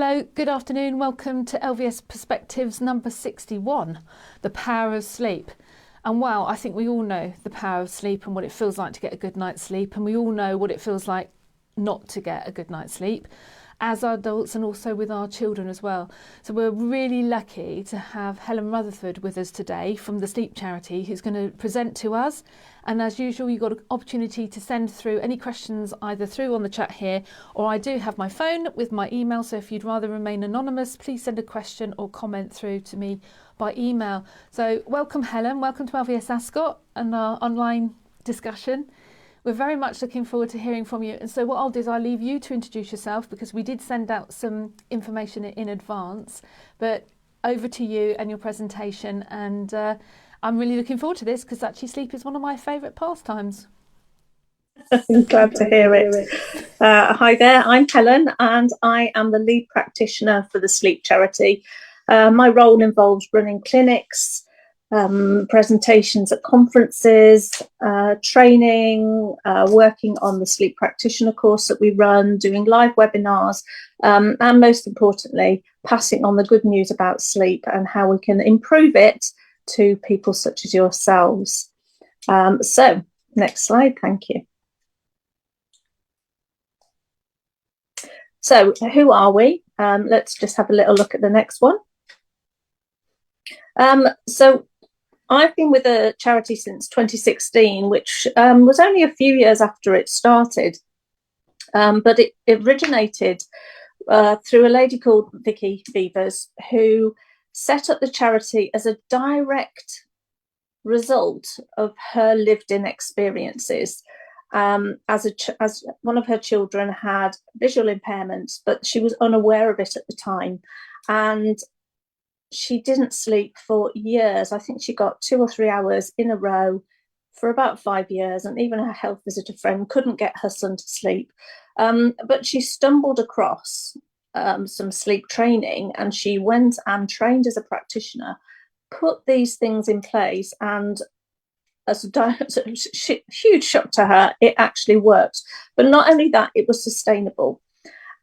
Hello, good afternoon. Welcome to LVS Perspectives number 61, The Power of Sleep. And wow, I think we all know the power of sleep and what it feels like to get a good night's sleep. And we all know what it feels like not to get a good night's sleep as adults and also with our children as well. So we're really lucky to have Helen Rutherford with us today from the Sleep Charity, who's going to present to us. And as usual, you've got an opportunity to send through any questions either through on the chat here, or I do have my phone with my email. So if you'd rather remain anonymous, please send a question or comment through to me by email. So welcome, Helen. Welcome to LVS Ascot and our online discussion. We're very much looking forward to hearing from you. And so what I'll do is I'll leave you to introduce yourself because we did send out some information in advance, but over to you and your presentation. And I'm really looking forward to this because actually sleep is one of my favourite pastimes. I'm glad to hear it. Hi there, I'm Helen and I am the lead practitioner for the Sleep Charity. My role involves running clinics, presentations at conferences, training, working on the sleep practitioner course that we run, doing live webinars, and most importantly, passing on the good news about sleep and how we can improve it to people such as yourselves. So, next slide, thank you. So, who are we? Let's just have a little look at the next one. So, I've been with the charity since 2016, which was only a few years after it started, but it originated through a lady called Vicky Beavers, who set up the charity as a direct result of her lived-in experiences. As one of her children had visual impairments, but she was unaware of it at the time, and she didn't sleep for years. I think she got 2 or 3 hours in a row for about 5 years, and even her health visitor friend couldn't get her son to sleep. But she stumbled across some sleep training, and she went and trained as a practitioner, put these things in place, and as a huge shock to her, it actually worked. But not only that, it was sustainable.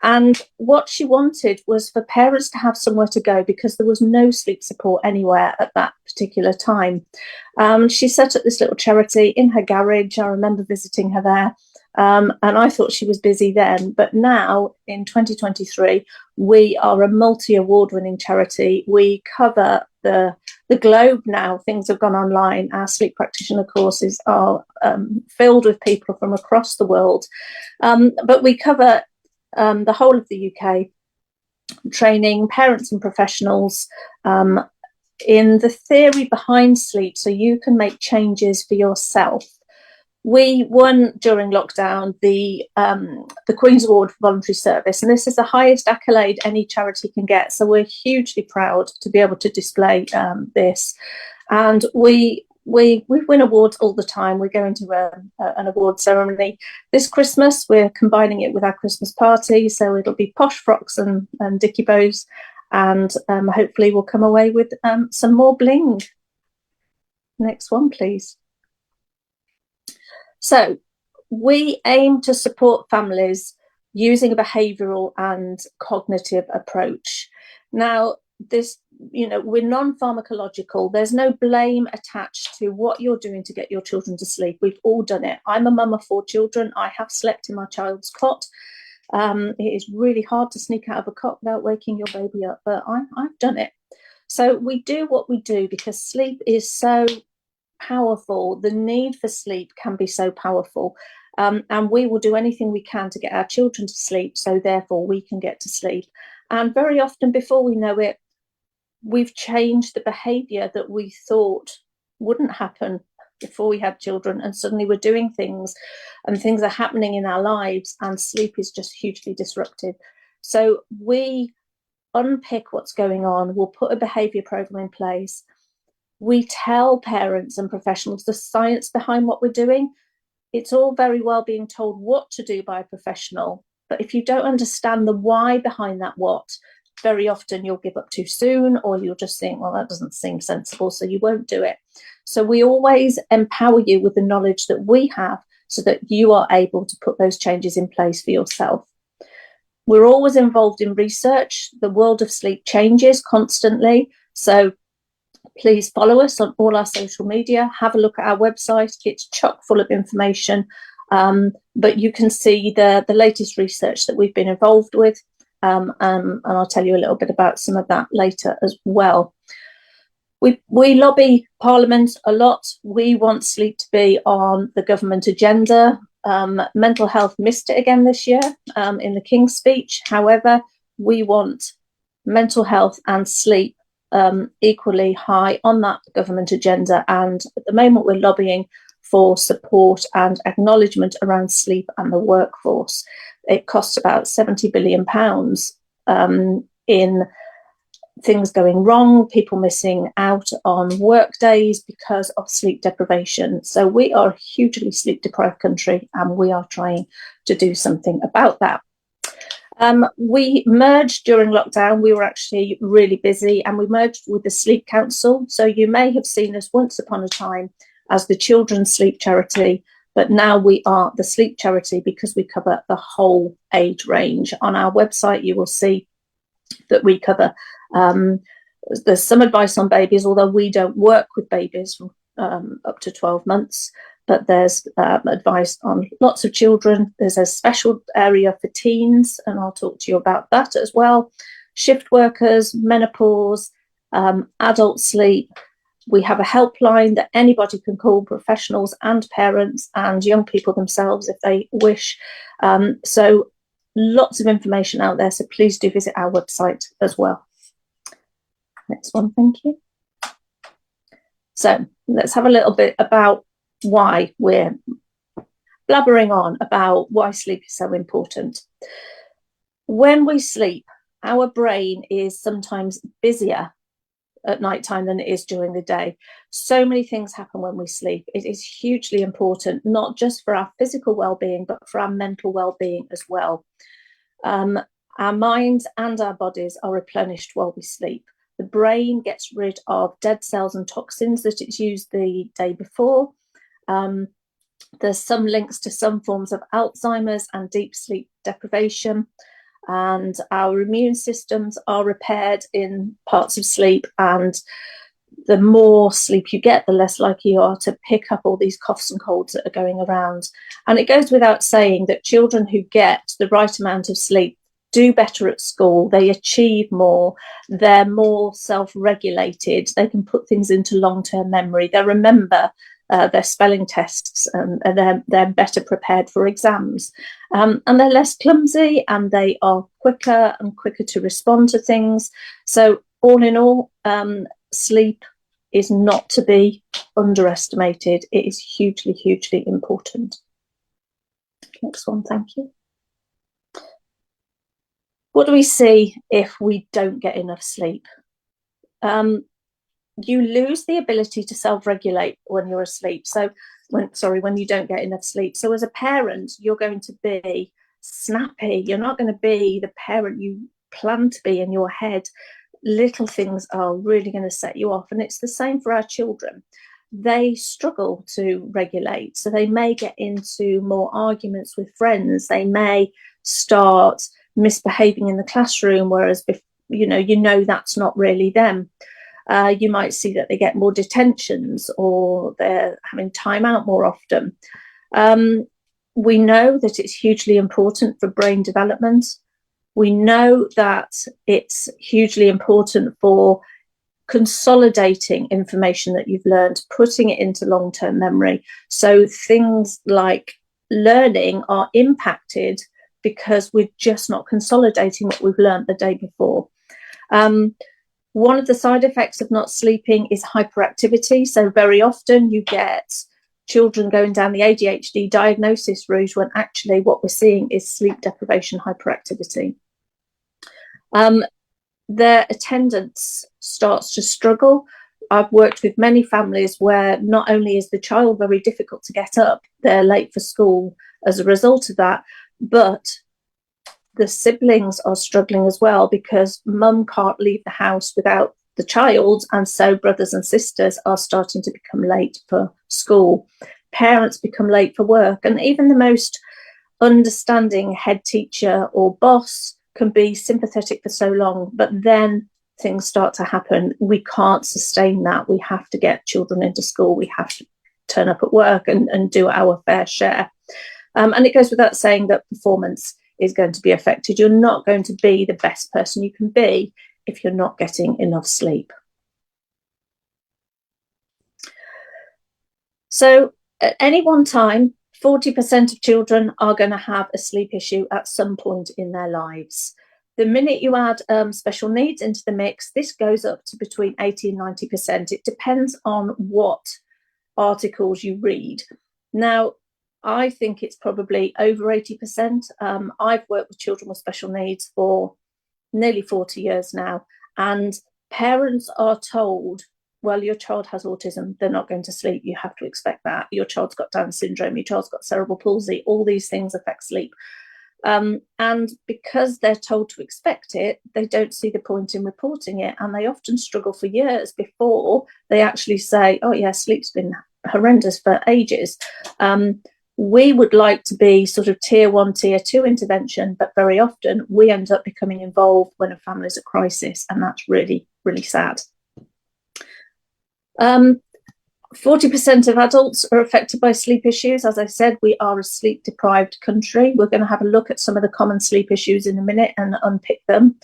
And what she wanted was for parents to have somewhere to go because there was no sleep support anywhere at that particular time. She set up this little charity in her garage. I remember visiting her there. And I thought she was busy then. But now, in 2023, we are a multi-award winning charity. We cover the globe now. Things have gone online. Our sleep practitioner courses are filled with people from across the world. But we cover the whole of the UK, training parents and professionals in the theory behind sleep so you can make changes for yourself. We won during lockdown the Queen's Award for Voluntary Service, and this is the highest accolade any charity can get. So we're hugely proud to be able to display this. And we win awards all the time. We're going to an award ceremony this Christmas. We're combining it with our Christmas party, so it'll be posh frocks and dicky bows, and hopefully we'll come away with some more bling. Next one, please. So we aim to support families using a behavioural and cognitive approach. Now, this, we're non-pharmacological. There's no blame attached to what you're doing to get your children to sleep. We've all done it. I'm a mum of 4 children. I have slept in my child's cot. It is really hard to sneak out of a cot without waking your baby up, but I've done it. So we do what we do because sleep is so powerful. The need for sleep can be so powerful. And we will do anything we can to get our children to sleep, so therefore we can get to sleep. And very often, before we know it, we've changed the behaviour that we thought wouldn't happen before we had children, and suddenly we're doing things and things are happening in our lives, and sleep is just hugely disrupted. So we unpick what's going on. We'll put a behaviour programme in place. We tell parents and professionals the science behind what we're doing. It's all very well being told what to do by a professional, but if you don't understand the why behind that what, very often you'll give up too soon, or you'll just think, well, that doesn't seem sensible, so you won't do it. So we always empower you with the knowledge that we have so that you are able to put those changes in place for yourself. We're always involved in research. The world of sleep changes constantly. So please follow us on all our social media. Have a look at our website. It's chock full of information. But you can see the latest research that we've been involved with. And I'll tell you a little bit about some of that later as well. We lobby Parliament a lot. We want sleep to be on the government agenda. Mental health missed it again this year in the King's speech. However, we want mental health and sleep equally high on that government agenda. And at the moment, we're lobbying for support and acknowledgement around sleep and the workforce. It costs about £70 billion in things going wrong, people missing out on work days because of sleep deprivation. So we are a hugely sleep deprived country, and we are trying to do something about that. We merged during lockdown. We were actually really busy, and we merged with the Sleep Council. So you may have seen us once upon a time as the Children's Sleep Charity, but now we are the Sleep Charity because we cover the whole age range. On our website, you will see that we cover there's some advice on babies, although we don't work with babies from up to 12 months, but there's advice on lots of children. There's a special area for teens, and I'll talk to you about that as well. Shift workers, menopause, adult sleep. We have a helpline that anybody can call, professionals and parents and young people themselves if they wish. So lots of information out there, so please do visit our website as well. Next one, thank you. So let's have a little bit about why we're blabbering on about why sleep is so important. When we sleep, our brain is sometimes busier at night time than it is during the day. So many things happen when we sleep. It is hugely important, not just for our physical well-being, but for our mental well-being as well. Our minds and our bodies are replenished while we sleep. The brain gets rid of dead cells and toxins that it's used the day before. There's some links to some forms of Alzheimer's and deep sleep deprivation. And our immune systems are repaired in parts of sleep. And the more sleep you get, the less likely you are to pick up all these coughs and colds that are going around. And it goes without saying that children who get the right amount of sleep do better at school, they achieve more, they're more self-regulated, they can put things into long-term memory, they remember their spelling tests, and they're better prepared for exams, and they're less clumsy, and they are quicker to respond to things. So all in all, sleep is not to be underestimated. It is hugely important. Next one, thank you. What do we see if we don't get enough sleep? You lose the ability to self-regulate when you're asleep. So when you don't get enough sleep. So as a parent, you're going to be snappy. You're not going to be the parent you plan to be in your head. Little things are really going to set you off. And it's the same for our children. They struggle to regulate. So they may get into more arguments with friends. They may start misbehaving in the classroom, whereas you know that's not really them. You might see that they get more detentions, or they're having time out more often. We know that it's hugely important for brain development. We know that it's hugely important for consolidating information that you've learned, putting it into long-term memory. So things like learning are impacted because we're just not consolidating what we've learned the day before. One of the side effects of not sleeping is hyperactivity. So very often you get children going down the ADHD diagnosis route when actually what we're seeing is sleep deprivation hyperactivity. Their attendance starts to struggle. I've worked with many families where not only is the child very difficult to get up, they're late for school as a result of that, but the siblings are struggling as well because mum can't leave the house without the child, and so brothers and sisters are starting to become late for school. Parents become late for work, and even the most understanding head teacher or boss can be sympathetic for so long, but then things start to happen. We can't sustain that. We have to get children into school. We have to turn up at work and do our fair share. And it goes without saying that performance is going to be affected. You're not going to be the best person you can be if you're not getting enough sleep. So at any one time, 40% of children are going to have a sleep issue at some point in their lives. The minute you add special needs into the mix, this goes up to between 80 and 90%. It depends on what articles you read. Now, I think it's probably over 80%. I've worked with children with special needs for nearly 40 years now, and parents are told, well, your child has autism, they're not going to sleep, you have to expect that. Your child's got Down syndrome, your child's got cerebral palsy, all these things affect sleep. And because they're told to expect it, they don't see the point in reporting it, and they often struggle for years before they actually say, oh yeah, sleep's been horrendous for ages. We would like to be sort of tier 1, tier 2 intervention, but very often we end up becoming involved when a family is at crisis, and that's really, really sad. 40% of adults are affected by sleep issues. As I said, we are a sleep deprived country. We're going to have a look at some of the common sleep issues in a minute and unpick them.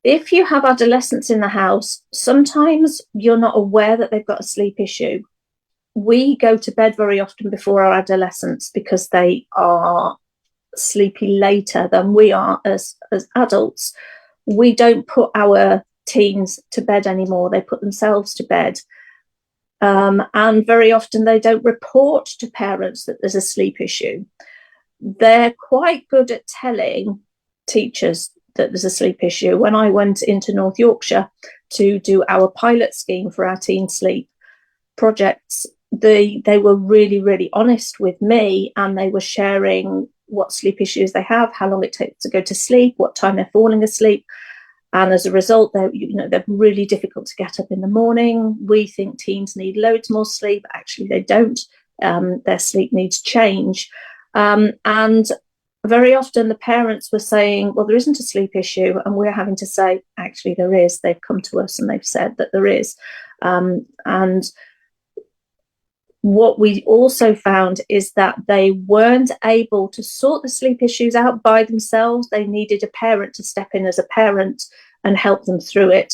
If you have adolescents in the house, sometimes you're not aware that they've got a sleep issue. We go to bed very often before our adolescents because they are sleepy later than we are as adults. We don't put our teens to bed anymore. They put themselves to bed. And very often they don't report to parents that there's a sleep issue. They're quite good at telling teachers that there's a sleep issue. When I went into North Yorkshire to do our pilot scheme for our teen sleep projects, they were really, really honest with me, and they were sharing what sleep issues they have, how long it takes to go to sleep, what time they're falling asleep. And as a result, they're really difficult to get up in the morning. We think teens need loads more sleep. Actually, they don't. Their sleep needs change. And very often the parents were saying, well, there isn't a sleep issue. And we're having to say, actually, there is. They've come to us and they've said that there is. And what we also found is that they weren't able to sort the sleep issues out by themselves. They needed a parent to step in as a parent and help them through it.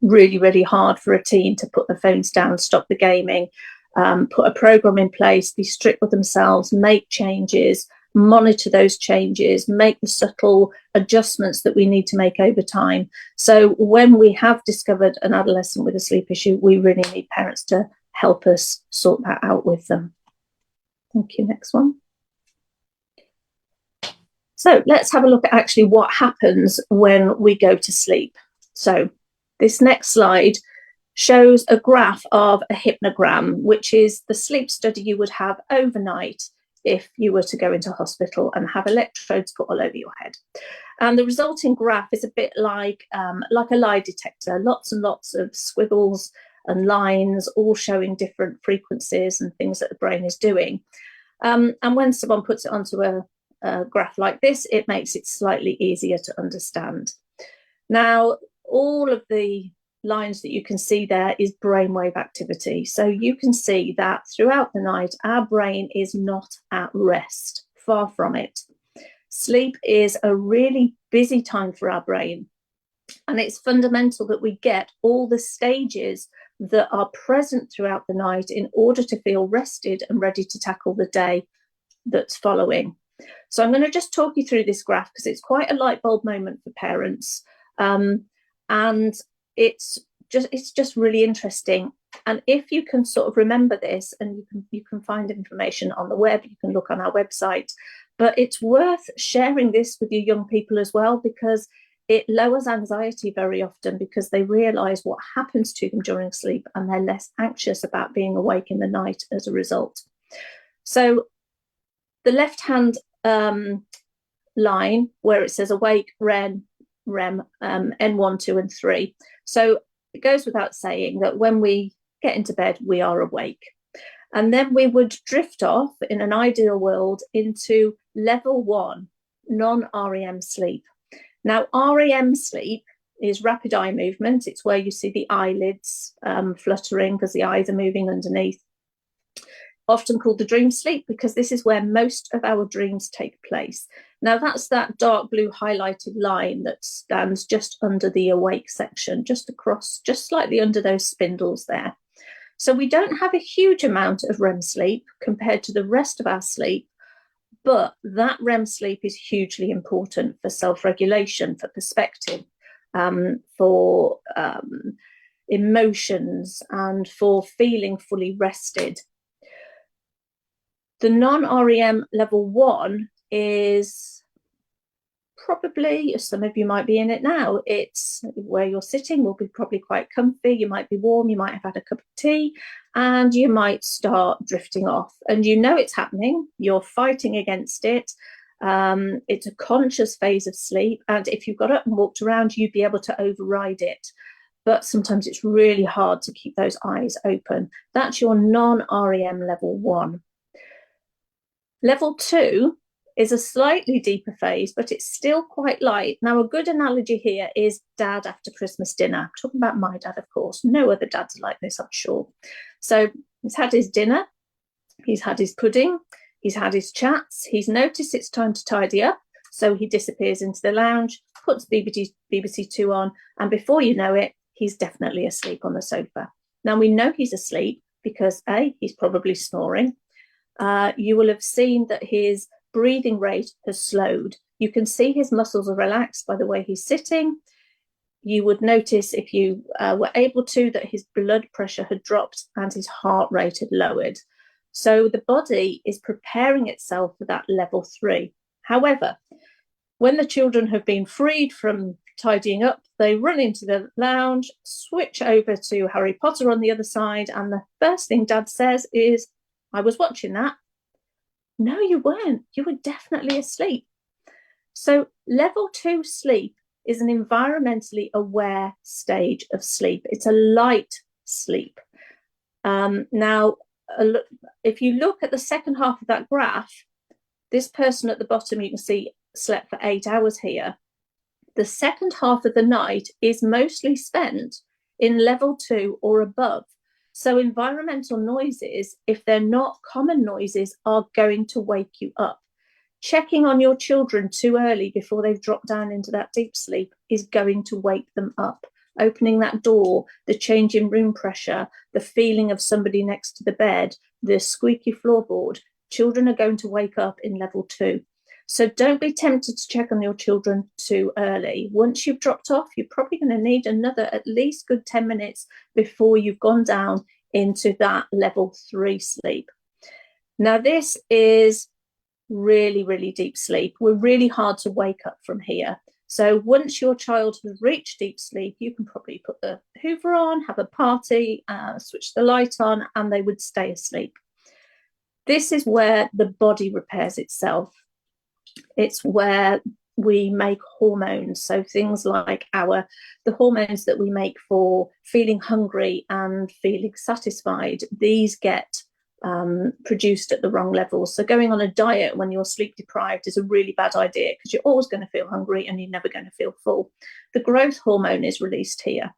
Really, really hard for a teen to put the phones down, stop the gaming, put a program in place, be strict with themselves, make changes, monitor those changes, make the subtle adjustments that we need to make over time. So when we have discovered an adolescent with a sleep issue, we really need parents to help us sort that out with them. Thank you. Next one. So let's have a look at actually what happens when we go to sleep. So this next slide shows a graph of a hypnogram, which is the sleep study you would have overnight if you were to go into hospital and have electrodes put all over your head. And the resulting graph is a bit like a lie detector, lots and lots of squiggles and lines, all showing different frequencies and things that the brain is doing. And when someone puts it onto a graph like this, it makes it slightly easier to understand. Now, all of the lines that you can see there is brainwave activity. So you can see that throughout the night, our brain is not at rest, far from it. Sleep is a really busy time for our brain. And it's fundamental that we get all the stages that are present throughout the night in order to feel rested and ready to tackle the day that's following. So I'm going to just talk you through this graph because it's quite a light bulb moment for parents. And it's just really interesting. And if you can sort of remember this, and you can find information on the web, you can look on our website, but it's worth sharing this with your young people as well, because it lowers anxiety very often because they realize what happens to them during sleep and they're less anxious about being awake in the night as a result. So the left-hand line where it says awake, REM, N1, 2, and 3. So it goes without saying that when we get into bed, we are awake. And then we would drift off in an ideal world into level 1, non-REM sleep. Now, REM sleep is rapid eye movement. It's where you see the eyelids fluttering because the eyes are moving underneath. Often called the dream sleep because this is where most of our dreams take place. Now, that's that dark blue highlighted line that stands just under the awake section, just across, just slightly under those spindles there. So we don't have a huge amount of REM sleep compared to the rest of our sleep, but that REM sleep is hugely important for self-regulation, for perspective, for emotions, and for feeling fully rested. The non-REM level 1 is probably, some of you might be in it now, it's where you're sitting will be probably quite comfy, you might be warm, you might have had a cup of tea, and you might start drifting off. And you know it's happening, you're fighting against it. It's a conscious phase of sleep, and if you got up and walked around, you'd be able to override it. But sometimes it's really hard to keep those eyes open. That's your non-REM level 1. Level 2 is a slightly deeper phase, but it's still quite light. Now, a good analogy here is dad after Christmas dinner. I'm talking about my dad, of course. No other dads are like this, I'm sure. So he's had his dinner, he's had his pudding, he's had his chats, he's noticed it's time to tidy up, so he disappears into the lounge, puts BBC Two on, and before you know it, he's definitely asleep on the sofa. Now, we know he's asleep because A, he's probably snoring. You will have seen that his breathing rate has slowed. You can see his muscles are relaxed by the way he's sitting. You would notice, if you were able to, that his blood pressure had dropped and his heart rate had lowered. So the body is preparing itself for that level 3. However, when the children have been freed from tidying up, they run into the lounge, switch over to Harry Potter on the other side, and the first thing dad says is, I was watching that. No, you weren't. You were definitely asleep. So level 2 sleep is an environmentally aware stage of sleep. It's a light sleep. Now, if you look at the second half of that graph, this person at the bottom, you can see, slept for 8 hours here. The second half of the night is mostly spent in level 2 or above. So environmental noises, if they're not common noises, are going to wake you up. Checking on your children too early before they've dropped down into that deep sleep is going to wake them up. Opening that door, the change in room pressure, the feeling of somebody next to the bed, the squeaky floorboard, children are going to wake up in level 2. So don't be tempted to check on your children too early. Once you've dropped off, you're probably going to need another at least good 10 minutes before you've gone down into that level 3 sleep. Now, this is really, really deep sleep. We're really hard to wake up from here. So once your child has reached deep sleep, you can probably put the Hoover on, have a party, switch the light on, and they would stay asleep. This is where the body repairs itself. It's where we make hormones. So things like the hormones that we make for feeling hungry and feeling satisfied, these get produced at the wrong levels. So going on a diet when you're sleep deprived is a really bad idea because you're always going to feel hungry and you're never going to feel full. The growth hormone is released here.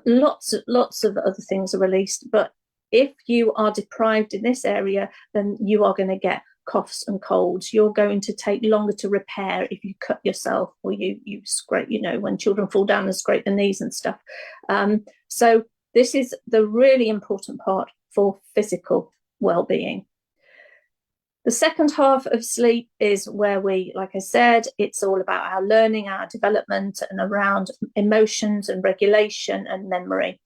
Lots of other things are released, but if you are deprived in this area, then you are going to get coughs and colds. You're going to take longer to repair if you cut yourself or you scrape, when children fall down and scrape their knees and stuff. So this is the really important part for physical well-being. The second half of sleep is where we, like I said, it's all about our learning, our development, and around emotions and regulation and memory.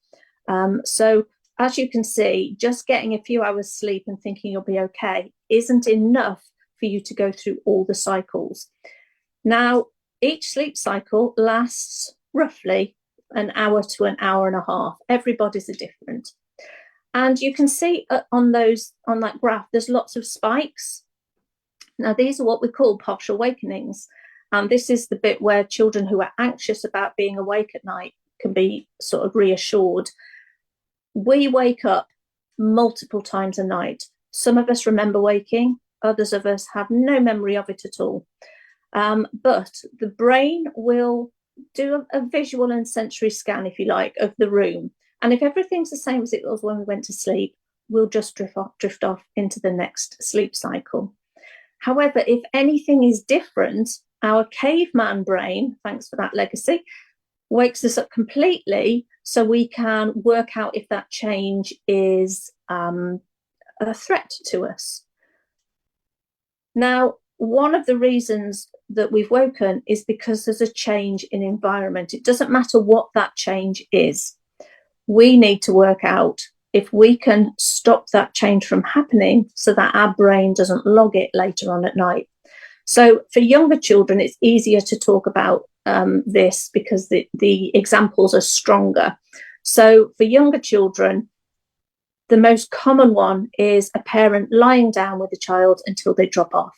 So as you can see, just getting a few hours sleep and thinking you'll be okay isn't enough for you to go through all the cycles. Now, each sleep cycle lasts roughly an hour to an hour and a half. Everybody's different. And you can see on that graph, there's lots of spikes. Now, these are what we call partial awakenings. And this is the bit where children who are anxious about being awake at night can be sort of reassured. We wake up multiple times a night. Some of us remember waking, others of us have no memory of it at all. But the brain will do a visual and sensory scan, if you like, of the room. And if everything's the same as it was when we went to sleep, we'll just drift off into the next sleep cycle. However, if anything is different, our caveman brain, thanks for that legacy, wakes us up completely so we can work out if that change is a threat to us. Now, one of the reasons that we've woken is because there's a change in environment. It doesn't matter what that change is. We need to work out if we can stop that change from happening so that our brain doesn't log it later on at night. So for younger children, it's easier to talk about this because the examples are stronger. So for younger children, the most common one is a parent lying down with a child until they drop off.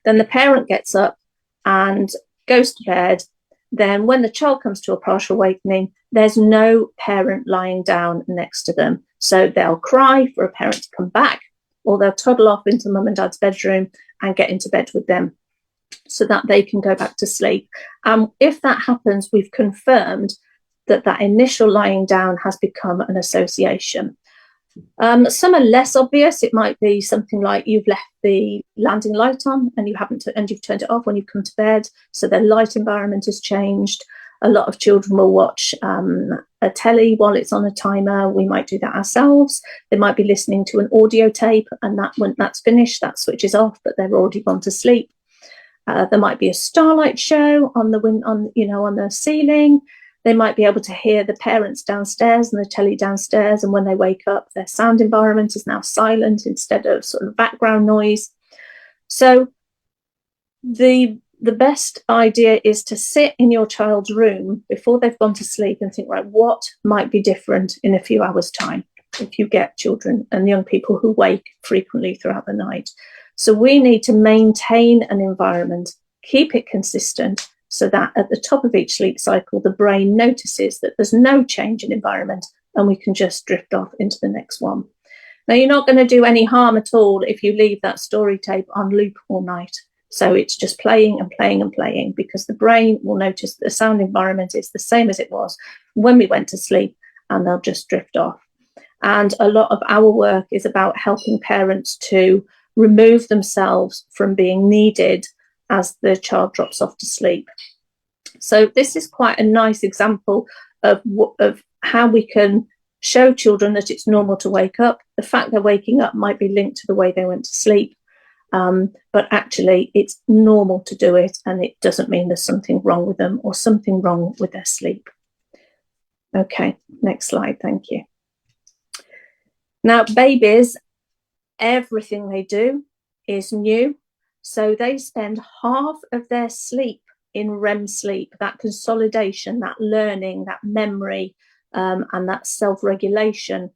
Then the parent gets up and goes to bed. Then when the child comes to a partial awakening, there's no parent lying down next to them. So they'll cry for a parent to come back, or they'll toddle off into mum and dad's bedroom and get into bed with them so that they can go back to sleep. If that happens, we've confirmed that that initial lying down has become an association. Some are less obvious. It might be something like you've left the landing light on and you've turned it off when you come to bed, so their light environment has changed. A lot of children will watch a telly while it's on a timer. We might do that ourselves. They might be listening to an audio tape, and that when that's finished, that switches off, but they've already gone to sleep. There might be a starlight show on the ceiling. They might be able to hear the parents downstairs and the telly downstairs, and when they wake up, their sound environment is now silent instead of sort of background noise. So the best idea is to sit in your child's room before they've gone to sleep and think, right, what might be different in a few hours' time if you get children and young people who wake frequently throughout the night. So we need to maintain an environment, keep it consistent, so that at the top of each sleep cycle, the brain notices that there's no change in environment and we can just drift off into the next one. Now, you're not going to do any harm at all if you leave that story tape on loop all night. So it's just playing and playing and playing, because the brain will notice that the sound environment is the same as it was when we went to sleep, and they'll just drift off. And a lot of our work is about helping parents to remove themselves from being needed as the child drops off to sleep. So this is quite a nice example of how we can show children that it's normal to wake up. The fact they're waking up might be linked to the way they went to sleep, but actually it's normal to do it, and it doesn't mean there's something wrong with them or something wrong with their sleep. Okay, next slide, thank you. Now, babies, everything they do is new. So they spend half of their sleep in REM sleep, that consolidation, that learning, that memory, and that self-regulation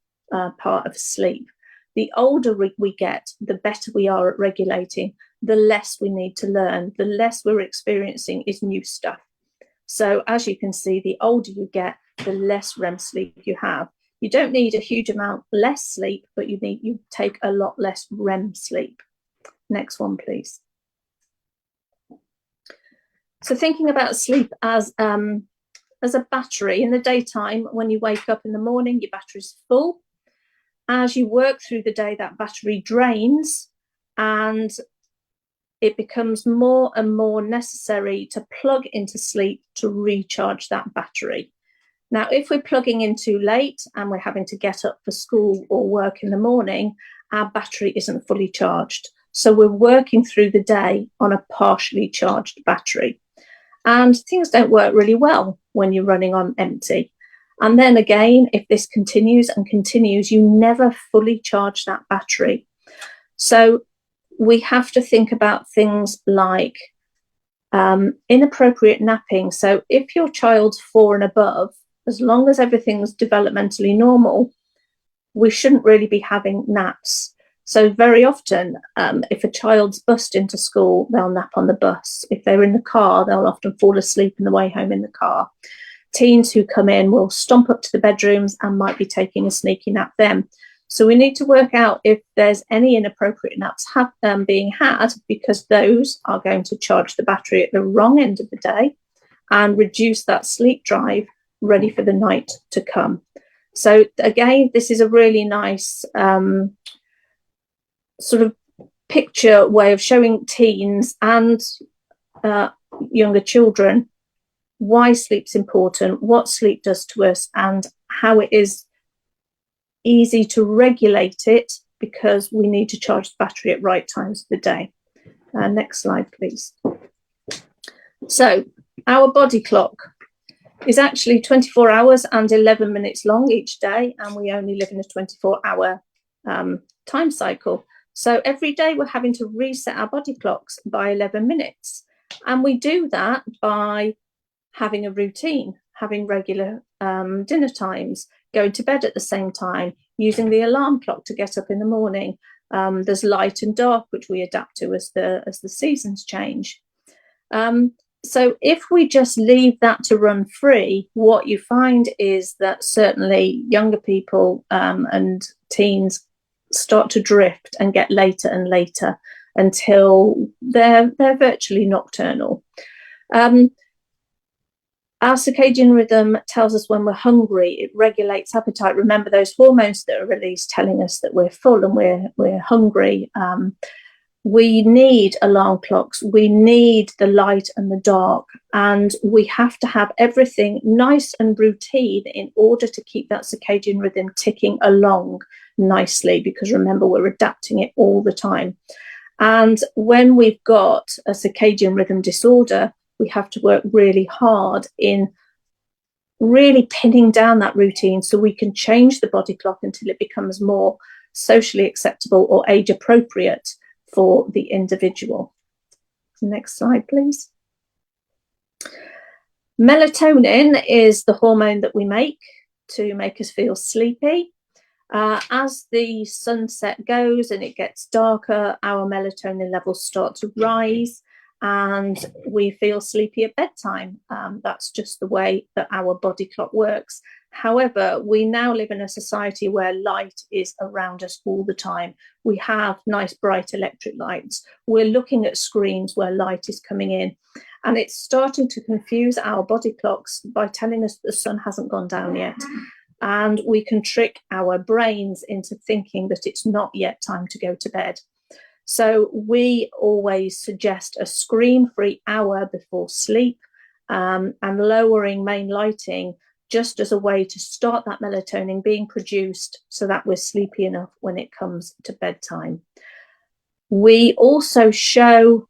part of sleep. The older we get, the better we are at regulating, the less we need to learn, the less we're experiencing is new stuff. So as you can see, the older you get, the less REM sleep you have. You don't need a huge amount less sleep, but you take a lot less REM sleep. Next one, please. So thinking about sleep as a battery, in the daytime, when you wake up in the morning, your battery's full. As you work through the day, that battery drains, and it becomes more and more necessary to plug into sleep to recharge that battery. Now, if we're plugging in too late and we're having to get up for school or work in the morning, our battery isn't fully charged. So we're working through the day on a partially charged battery. And things don't work really well when you're running on empty. And then again, if this continues and continues, you never fully charge that battery. So we have to think about things like inappropriate napping. So if your child's 4 and above, as long as everything's developmentally normal, we shouldn't really be having naps. So very often, if a child's bussed into school, they'll nap on the bus. If they're in the car, they'll often fall asleep on the way home in the car. Teens who come in will stomp up to the bedrooms and might be taking a sneaky nap then. So we need to work out if there's any inappropriate naps being had, because those are going to charge the battery at the wrong end of the day and reduce that sleep drive ready for the night to come. So again, this is a really nice sort of picture way of showing teens and younger children why sleep's important, what sleep does to us, and how it is easy to regulate it, because we need to charge the battery at right times of the day. Next slide, please. So our body clock is actually 24 hours and 11 minutes long each day, and we only live in a 24-hour time cycle. So every day we're having to reset our body clocks by 11 minutes. And we do that by having a routine, having regular dinner times, going to bed at the same time, using the alarm clock to get up in the morning. There's light and dark, which we adapt to as the seasons change. So if we just leave that to run free, what you find is that certainly younger people and teens start to drift and get later and later until they're virtually nocturnal. Our circadian rhythm tells us when we're hungry. It regulates appetite. Remember those hormones that are released telling us that we're full and we're hungry. We need alarm clocks. We need the light and the dark, and we have to have everything nice and routine in order to keep that circadian rhythm ticking along nicely, because remember, we're adapting it all the time. And when we've got a circadian rhythm disorder, we have to work really hard in really pinning down that routine so we can change the body clock until it becomes more socially acceptable or age appropriate for the individual. Next slide, please. Melatonin is the hormone that we make to make us feel sleepy. As the sunset goes and it gets darker, our melatonin levels start to rise and we feel sleepy at bedtime. That's just the way that our body clock works. However, we now live in a society where light is around us all the time. We have nice bright electric lights. We're looking at screens where light is coming in, and it's starting to confuse our body clocks by telling us the sun hasn't gone down yet. And we can trick our brains into thinking that it's not yet time to go to bed. So we always suggest a screen-free hour before sleep, and lowering main lighting just as a way to start that melatonin being produced so that we're sleepy enough when it comes to bedtime. We also show,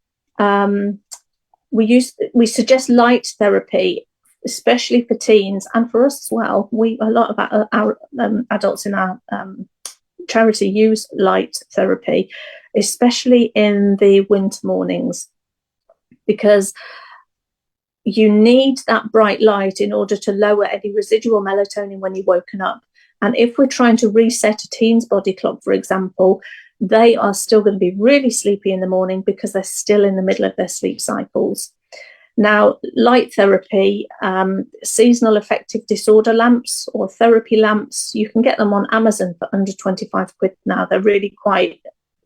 we suggest light therapy, especially for teens and for us as well. A lot of our adults in our charity use light therapy, especially in the winter mornings, because you need that bright light in order to lower any residual melatonin when you've woken up. And if we're trying to reset a teen's body clock, for example, they are still going to be really sleepy in the morning because they're still in the middle of their sleep cycles. Now, light therapy, seasonal affective disorder lamps or therapy lamps, you can get them on Amazon for under 25 quid now. They're really quite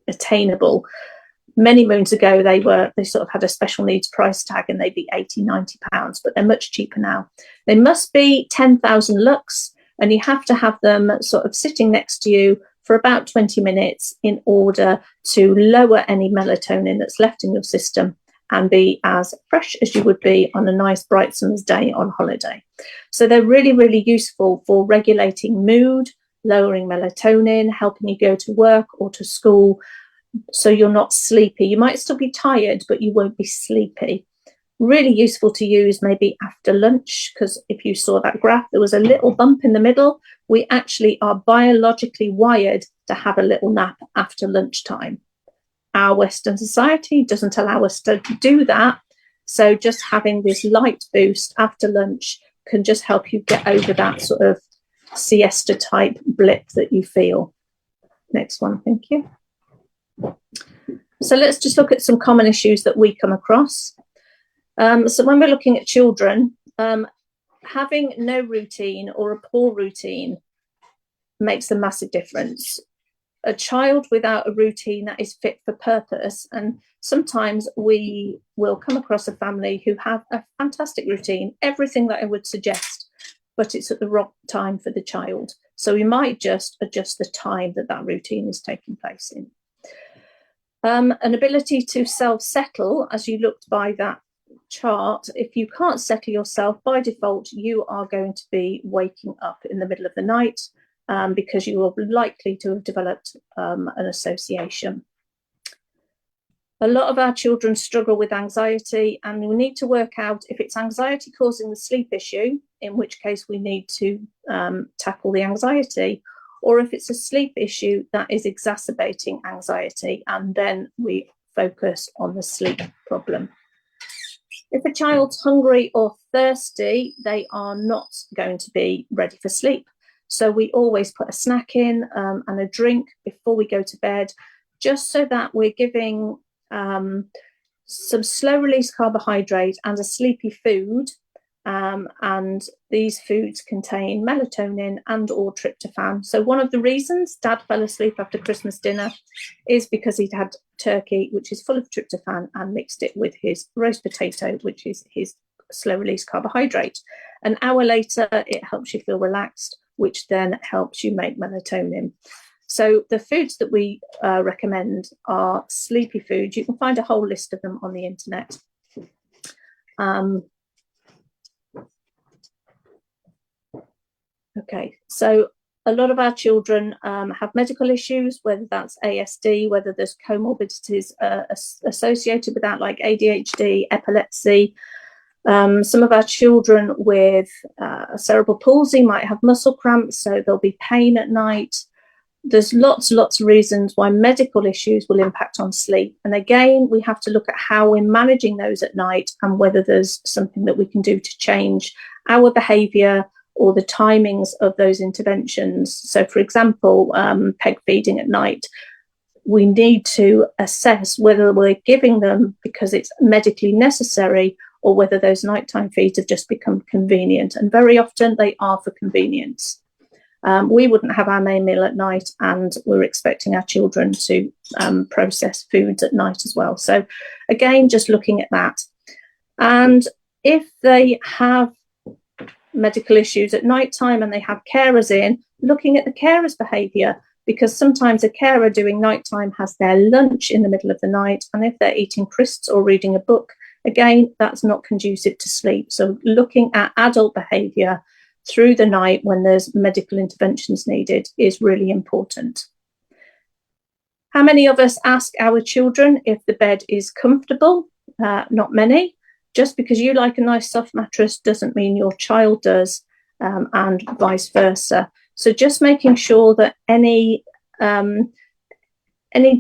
attainable. Many moons ago, they sort of had a special needs price tag and they'd be 80, 90 pounds, but they're much cheaper now. They must be 10,000 lux, and you have to have them sort of sitting next to you for about 20 minutes in order to lower any melatonin that's left in your system and be as fresh as you would be on a nice bright summer's day on holiday. So they're really, really useful for regulating mood, lowering melatonin, helping you go to work or to school so you're not sleepy. You might still be tired, but you won't be sleepy. Really useful to use maybe after lunch, because if you saw that graph, there was a little bump in the middle. We actually are biologically wired to have a little nap after lunchtime. Our Western society doesn't allow us to do that. So just having this light boost after lunch can just help you get over that sort of siesta type blip that you feel. Next one, thank you. So let's just look at some common issues that we come across. So when we're looking at children, having no routine or a poor routine makes a massive difference. a child without a routine that is fit for purpose. And sometimes we will come across a family who have a fantastic routine, everything that I would suggest, but it's at the wrong time for the child. So we might just adjust the time that that routine is taking place in. An ability to self-settle, as you looked by that chart, if you can't settle yourself, by default, you are going to be waking up in the middle of the night, because you are likely to have developed an association. A lot of our children struggle with anxiety, and we need to work out if it's anxiety causing the sleep issue, in which case we need to tackle the anxiety, or if it's a sleep issue that is exacerbating anxiety, and then we focus on the sleep problem. If a child's hungry or thirsty, they are not going to be ready for sleep. So we always put a snack in and a drink before we go to bed, just so that we're giving some slow release carbohydrate and a sleepy food. And these foods contain melatonin and or tryptophan. So one of the reasons Dad fell asleep after Christmas dinner is because he'd had turkey, which is full of tryptophan, and mixed it with his roast potato, which is his slow release carbohydrate. An hour later, it helps you feel relaxed, which then helps you make melatonin. So the foods that we recommend are sleepy foods. You can find a whole list of them on the internet. Okay, so a lot of our children have medical issues, whether that's ASD, whether there's comorbidities associated with that, like ADHD, epilepsy. Some of our children with cerebral palsy might have muscle cramps, so there'll be pain at night. There's lots of reasons why medical issues will impact on sleep. And again, we have to look at how we're managing those at night and whether there's something that we can do to change our behaviour or the timings of those interventions. So, for example, peg feeding at night, we need to assess whether we're giving them because it's medically necessary or whether those nighttime feeds have just become convenient. And very often they are for convenience. We wouldn't have our main meal at night, and we're expecting our children to process foods at night as well. So again, just looking at that. And if they have medical issues at night time and they have carers in, looking at the carers' behaviour, because sometimes a carer doing nighttime has their lunch in the middle of the night, and if they're eating crisps or reading a book, again, that's not conducive to sleep. So looking at adult behaviour through the night when there's medical interventions needed is really important. How many of us ask our children if the bed is comfortable? Not many. Just because you like a nice soft mattress doesn't mean your child does, and vice versa. So just making sure that any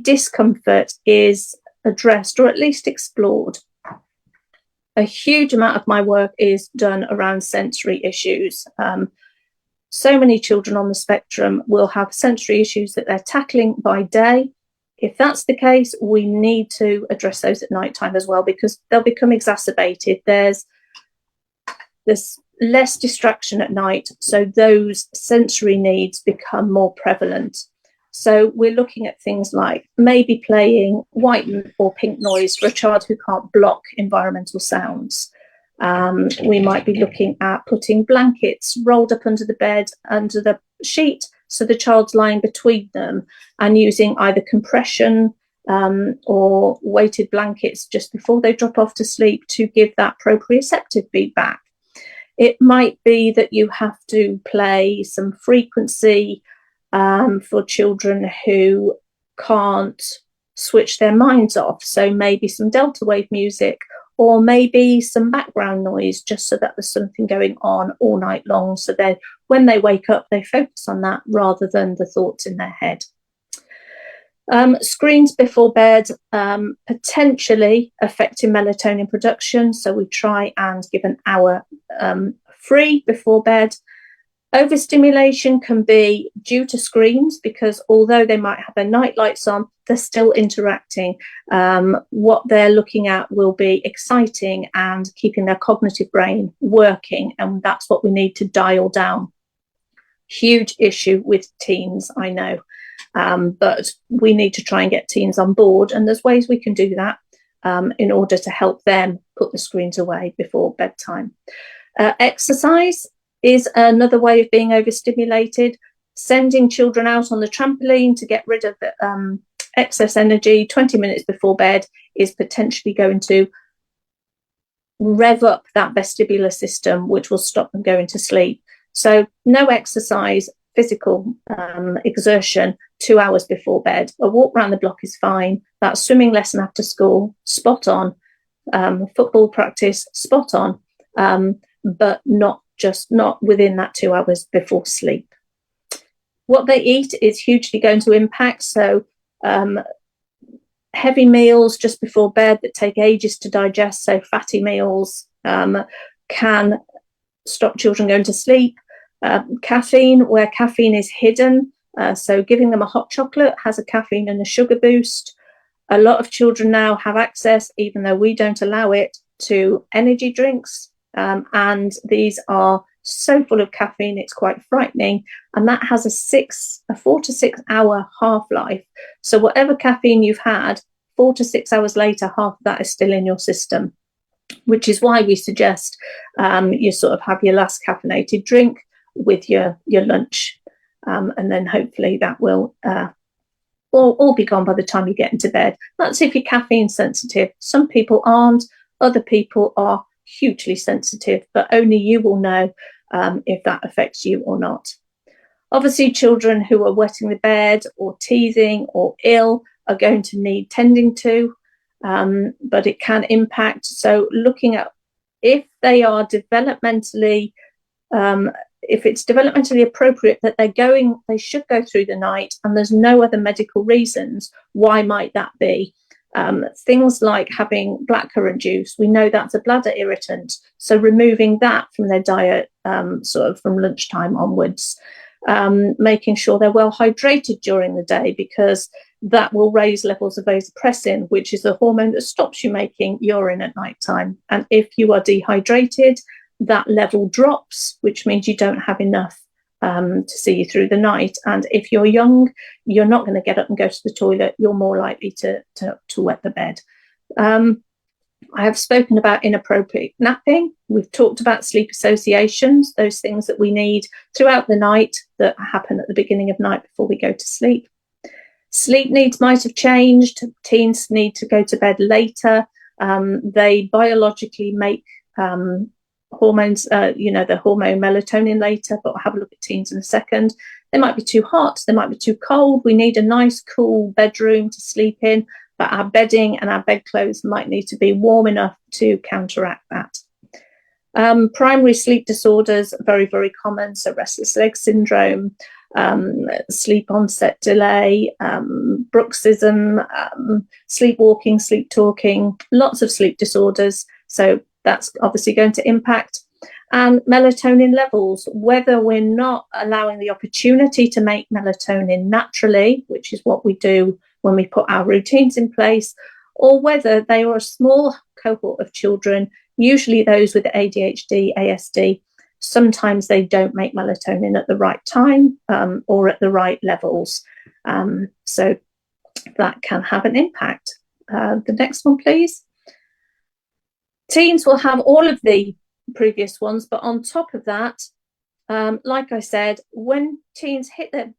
discomfort is addressed or at least explored. A huge amount of my work is done around sensory issues. So many children on the spectrum will have sensory issues that they're tackling by day. If that's the case, we need to address those at night time as well, because they'll become exacerbated. There's less distraction at night, so those sensory needs become more prevalent. So we're looking at things like maybe playing white or pink noise for a child who can't block environmental sounds. We might be looking at putting blankets rolled up under the bed, under the sheet, so the child's lying between them, and using either compression or weighted blankets just before they drop off to sleep to give that proprioceptive feedback. It might be that you have to play some frequency for children who can't switch their minds off. So maybe some delta wave music, or maybe some background noise, just so that there's something going on all night long. So when they wake up, they focus on that rather than the thoughts in their head. Screens before bed, potentially affecting melatonin production. So we try and give an hour free before bed. Overstimulation can be due to screens, because although they might have their night lights on, they're still interacting. What they're looking at will be exciting and keeping their cognitive brain working, and that's what we need to dial down. Huge issue with teens, I know. But we need to try and get teens on board, and there's ways we can do that in order to help them put the screens away before bedtime. Exercise is another way of being overstimulated. Sending children out on the trampoline to get rid of excess energy 20 minutes before bed is potentially going to rev up that vestibular system, which will stop them going to sleep. So no exercise, physical exertion 2 hours before bed. A walk around the block is fine. That swimming lesson after school, spot on. Football practice, spot on. But not within that 2 hours before sleep. What they eat is hugely going to impact. So heavy meals just before bed that take ages to digest, so fatty meals, can stop children going to sleep. Caffeine, where caffeine is hidden, so giving them a hot chocolate has a caffeine and a sugar boost. A lot of children now have access, even though we don't allow it, to energy drinks, and these are so full of caffeine it's quite frightening, and that has a 4 to 6 hour half-life. So whatever caffeine you've had, 4 to 6 hours later, half of that is still in your system, which is why we suggest you sort of have your last caffeinated drink with your lunch, and then hopefully that will all be gone by the time you get into bed. That's if you're caffeine sensitive. Some people aren't, other people are hugely sensitive, but only you will know if that affects you or not. Obviously, children who are wetting the bed or teething or ill are going to need tending to, but it can impact. So looking at if they are developmentally, if it's developmentally appropriate that they should go through the night and there's no other medical reasons, why might that be? Things like having blackcurrant juice, we know that's a bladder irritant, so removing that from their diet sort of from lunchtime onwards. Making sure they're well hydrated during the day, because that will raise levels of vasopressin, which is a hormone that stops you making urine at night time. And if you are dehydrated, that level drops, which means you don't have enough to see you through the night. And if you're young, you're not going to get up and go to the toilet. You're more likely to wet the bed. I have spoken about inappropriate napping. We've talked about sleep associations, those things that we need throughout the night that happen at the beginning of night before we go to sleep. Sleep needs might have changed. Teens need to go to bed later. They biologically make hormones, the hormone melatonin later, but we'll have a look at teens in a second. They might be too hot, they might be too cold. We need a nice cool bedroom to sleep in, but our bedding and our bedclothes might need to be warm enough to counteract that. Primary sleep disorders are very, very common. So restless leg syndrome, sleep onset delay, bruxism, sleepwalking, sleep talking, lots of sleep disorders. So that's obviously going to impact. And melatonin levels, whether we're not allowing the opportunity to make melatonin naturally, which is what we do when we put our routines in place, or whether they are a small cohort of children, usually those with ADHD, ASD, sometimes they don't make melatonin at the right time or at the right levels. So that can have an impact. The next one, please. Teens will have all of the previous ones, but on top of that, like I said, when teens hit their,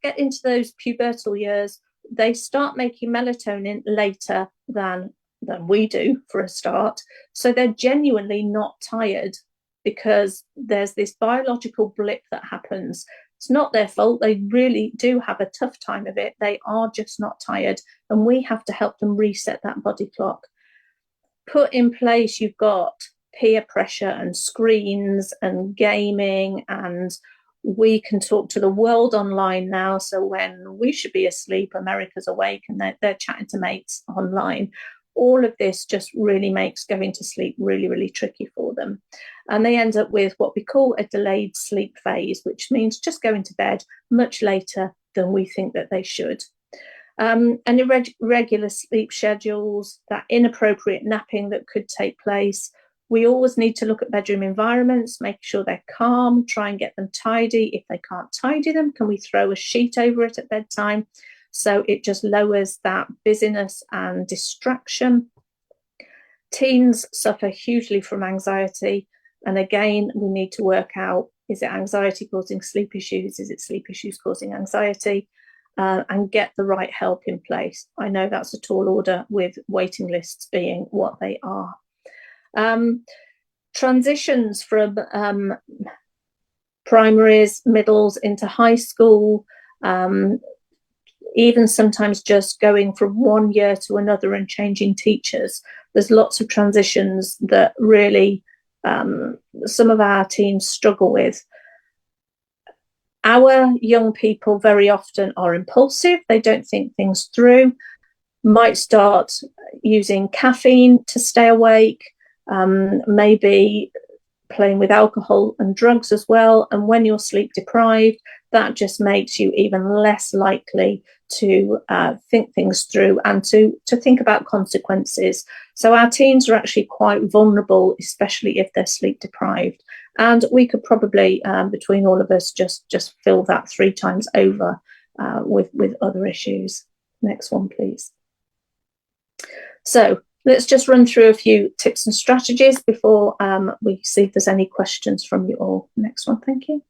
get into those pubertal years, they start making melatonin later than we do for a start. So they're genuinely not tired because there's this biological blip that happens. It's not their fault. They really do have a tough time of it. They are just not tired, and we have to help them reset that body clock. Put in place, you've got peer pressure and screens and gaming, and we can talk to the world online now. So when we should be asleep, America's awake and they're chatting to mates online. All of this just really makes going to sleep really, really tricky for them. And they end up with what we call a delayed sleep phase, which means just going to bed much later than we think that they should. And irregular sleep schedules, that inappropriate napping that could take place, We always need to look at bedroom environments, make sure they're calm, try and get them tidy. If they can't tidy them, can we throw a sheet over it at bedtime? So it just lowers that busyness and distraction. Teens suffer hugely from anxiety. And again, we need to work out, is it anxiety causing sleep issues? Is it sleep issues causing anxiety? And get the right help in place. I know that's a tall order, with waiting lists being what they are. Transitions from primaries, middles into high school, even sometimes just going from one year to another and changing teachers. There's lots of transitions that really some of our teams struggle with. Our young people very often are impulsive. They don't think things through, might start using caffeine to stay awake, maybe playing with alcohol and drugs as well. And when you're sleep deprived, that just makes you even less likely to think things through and to think about consequences. So our teens are actually quite vulnerable, especially if they're sleep deprived. And we could probably, between all of us, just fill that 3 times over with other issues. Next one, please. So let's just run through a few tips and strategies before we see if there's any questions from you all. Next one, thank you.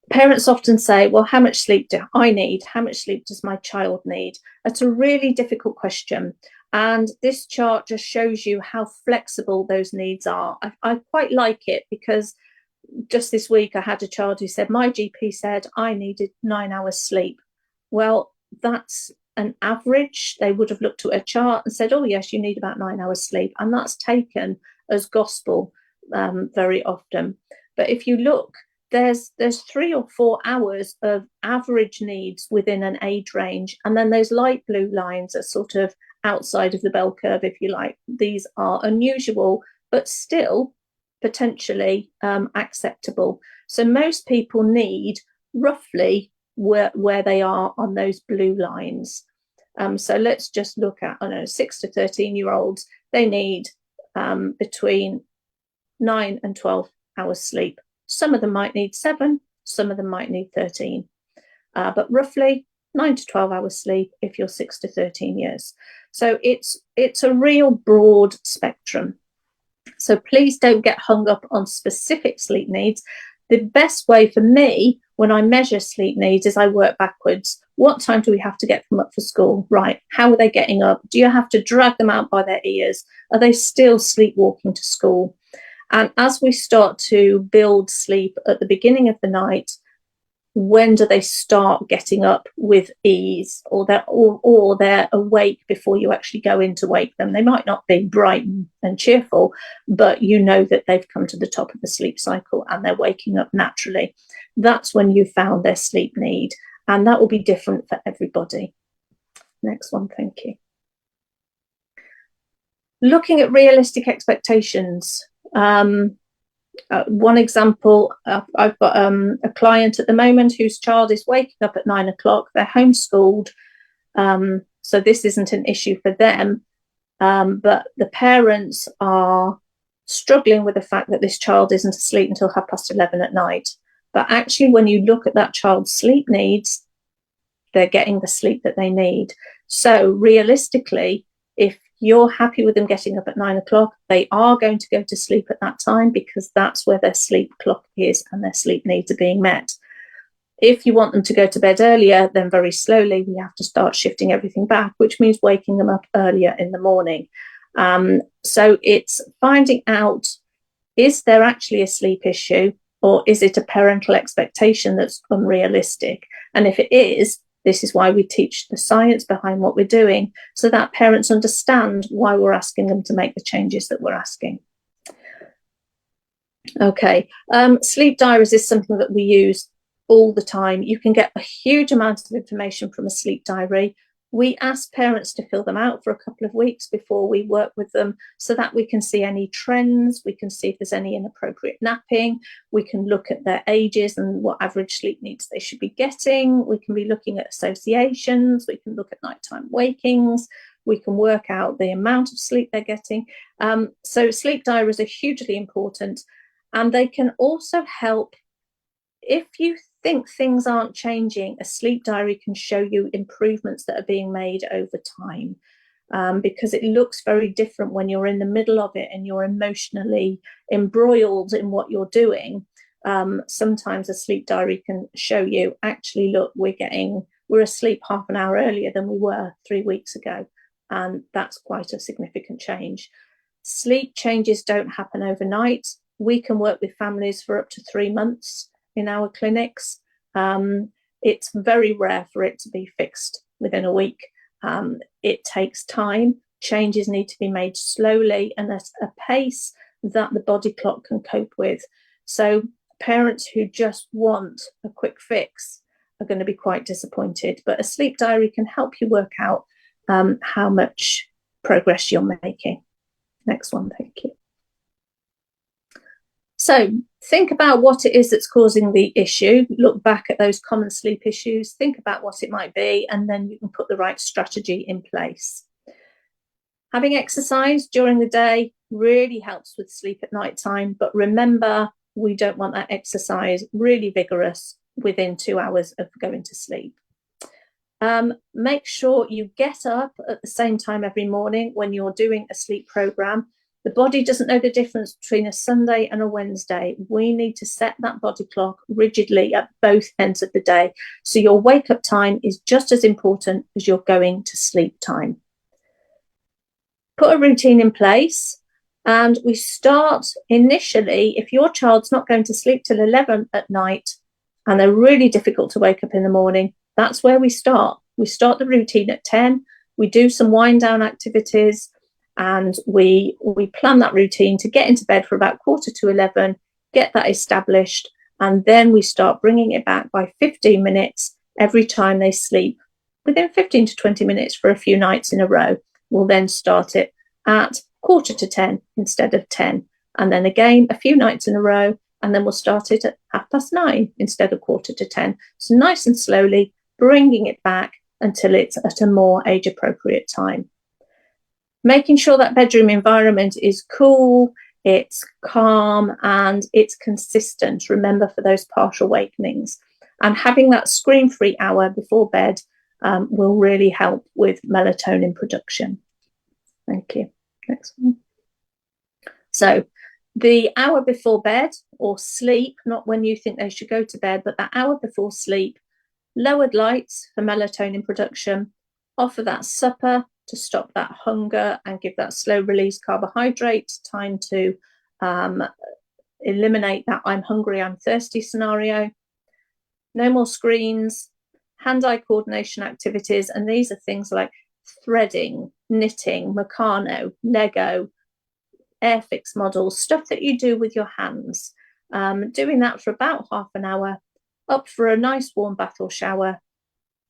Parents often say, well, how much sleep do I need? How much sleep does my child need? That's a really difficult question. And this chart just shows you how flexible those needs are. I quite like it, because just this week I had a child who said, my GP said I needed 9 hours sleep. Well, that's an average. They would have looked at a chart and said, oh yes, you need about 9 hours sleep. And that's taken as gospel very often. But if you look, there's 3 or 4 hours of average needs within an age range. And then those light blue lines are sort of outside of the bell curve, if you like. These are unusual, but still potentially acceptable. So most people need roughly where they are on those blue lines. So let's just look at, 6 to 13-year-olds. They need between 9 and 12 hours sleep. Some of them might need 7, some of them might need 13, but roughly 9 to 12 hours sleep if you're 6 to 13 years. So it's a real broad spectrum. So please don't get hung up on specific sleep needs. The best way for me when I measure sleep needs is I work backwards. What time do we have to get them up for school? Right. How are they getting up? Do you have to drag them out by their ears? Are they still sleepwalking to school? And as we start to build sleep at the beginning of the night, when do they start getting up with ease, or they're awake before you actually go in to wake them? They might not be bright and cheerful, but you know that they've come to the top of the sleep cycle and they're waking up naturally. That's when you found their sleep need, and that will be different for everybody. Next one, thank you. Looking at realistic expectations. One example, I've got a client at the moment whose child is waking up at 9 o'clock. They're homeschooled, so this isn't an issue for them, but the parents are struggling with the fact that this child isn't asleep until 11:30 at night. But actually, when you look at that child's sleep needs, they're getting the sleep that they need. So realistically, if you're happy with them getting up at 9 o'clock, they are going to go to sleep at that time, because that's where their sleep clock is and their sleep needs are being met. If you want them to go to bed earlier, then very slowly we have to start shifting everything back, which means waking them up earlier in the morning. So it's finding out, is there actually a sleep issue, or is it a parental expectation that's unrealistic? And if it is, this is why we teach the science behind what we're doing, so that parents understand why we're asking them to make the changes that we're asking. Okay, sleep diaries is something that we use all the time. You can get a huge amount of information from a sleep diary. We ask parents to fill them out for a couple of weeks before we work with them, so that we can see any trends, we can see if there's any inappropriate napping, we can look at their ages and what average sleep needs they should be getting, we can be looking at associations, we can look at nighttime wakings, We can work out the amount of sleep they're getting. So sleep diaries are hugely important, and they can also help if you think things aren't changing. A sleep diary can show you improvements that are being made over time, because it looks very different when you're in the middle of it and you're emotionally embroiled in what you're doing. Sometimes a sleep diary can show you, actually, look, we're asleep half an hour earlier than we were 3 weeks ago. And that's quite a significant change. Sleep changes don't happen overnight. We can work with families for up to 3 months in our clinics. It's very rare for it to be fixed within a week. It takes time. Changes need to be made slowly and at a pace that the body clock can cope with. So parents who just want a quick fix are going to be quite disappointed. But a sleep diary can help you work out how much progress you're making. Next one, thank you. So think about what it is that's causing the issue. Look back at those common sleep issues, think about what it might be, and then you can put the right strategy in place. Having exercise during the day really helps with sleep at night time, but remember, we don't want that exercise really vigorous within 2 hours of going to sleep. Make sure you get up at the same time every morning when you're doing a sleep program. The body doesn't know the difference between a Sunday and a Wednesday. We need to set that body clock rigidly at both ends of the day. So your wake up time is just as important as your going to sleep time. Put a routine in place, and we start initially, if your child's not going to sleep till 11 at night and they're really difficult to wake up in the morning, that's where we start. We start the routine at 10. We do some wind down activities, and we plan that routine to get into bed for about 10:45, get that established, and then we start bringing it back by 15 minutes every time they sleep. Within 15 to 20 minutes for a few nights in a row. We'll then start it at 9:45 instead of 10. And then again, a few nights in a row, and then we'll start it at 9:30 instead of 9:45. So nice and slowly, bringing it back until it's at a more age-appropriate time. Making sure that bedroom environment is cool, it's calm, and it's consistent. Remember, for those partial awakenings. And having that screen-free hour before bed will really help with melatonin production. Thank you. Next one. So the hour before bed or sleep, not when you think they should go to bed, but that hour before sleep, lowered lights for melatonin production, offer that supper to stop that hunger and give that slow release carbohydrate time to eliminate that I'm hungry, I'm thirsty scenario. No more screens, hand-eye coordination activities, and these are things like threading, knitting, Meccano, Lego, Airfix models, stuff that you do with your hands. Doing that for about half an hour, up for a nice warm bath or shower,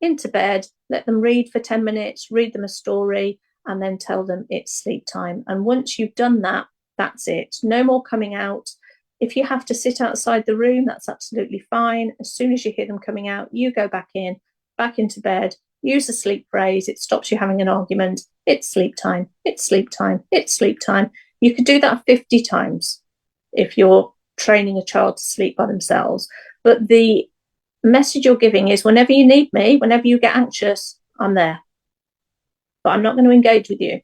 into bed, let them read for 10 minutes, read them a story, and then tell them it's sleep time. And once you've done that, that's it. No more coming out. If you have to sit outside the room, that's absolutely fine. As soon as you hear them coming out, you go back into bed, use the sleep phrase. It stops you having an argument. It's sleep time. It's sleep time. It's sleep time. You could do that 50 times if you're training a child to sleep by themselves. But the message you're giving is, whenever you need me, whenever you get anxious, I'm there. But I'm not going to engage with you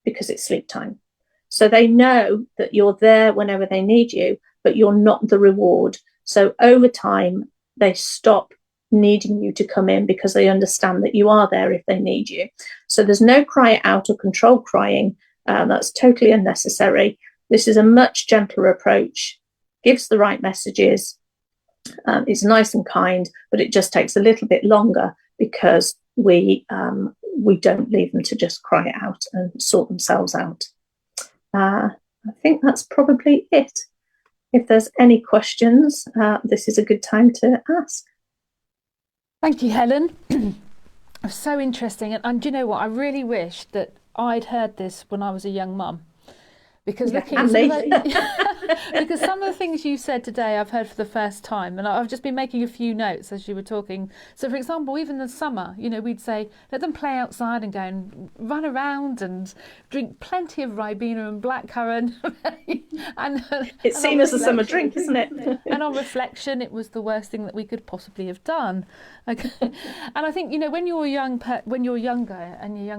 because it's sleep time. So they know that you're there whenever they need you, but you're not the reward. So over time, they stop needing you to come in because they understand that you are there if they need you. So there's no cry out or control crying. That's totally unnecessary. This is a much gentler approach, gives the right messages, is nice and kind, but it just takes a little bit longer because we don't leave them to just cry out and sort themselves out. I think that's probably it. If there's any questions, this is a good time to ask. Thank you, Helen. It's so interesting. And do you know what? I really wish that I'd heard this when I was a young mum. Because looking at Because some of the things you said today I've heard for the first time, and I've just been making a few notes as you were talking. So, for example, even in the summer, we'd say let them play outside and go and run around and drink plenty of Ribena and blackcurrant. and It's seen as a summer drink, isn't it? And on reflection, it was the worst thing that we could possibly have done. Okay. And I think when you're younger and you're a young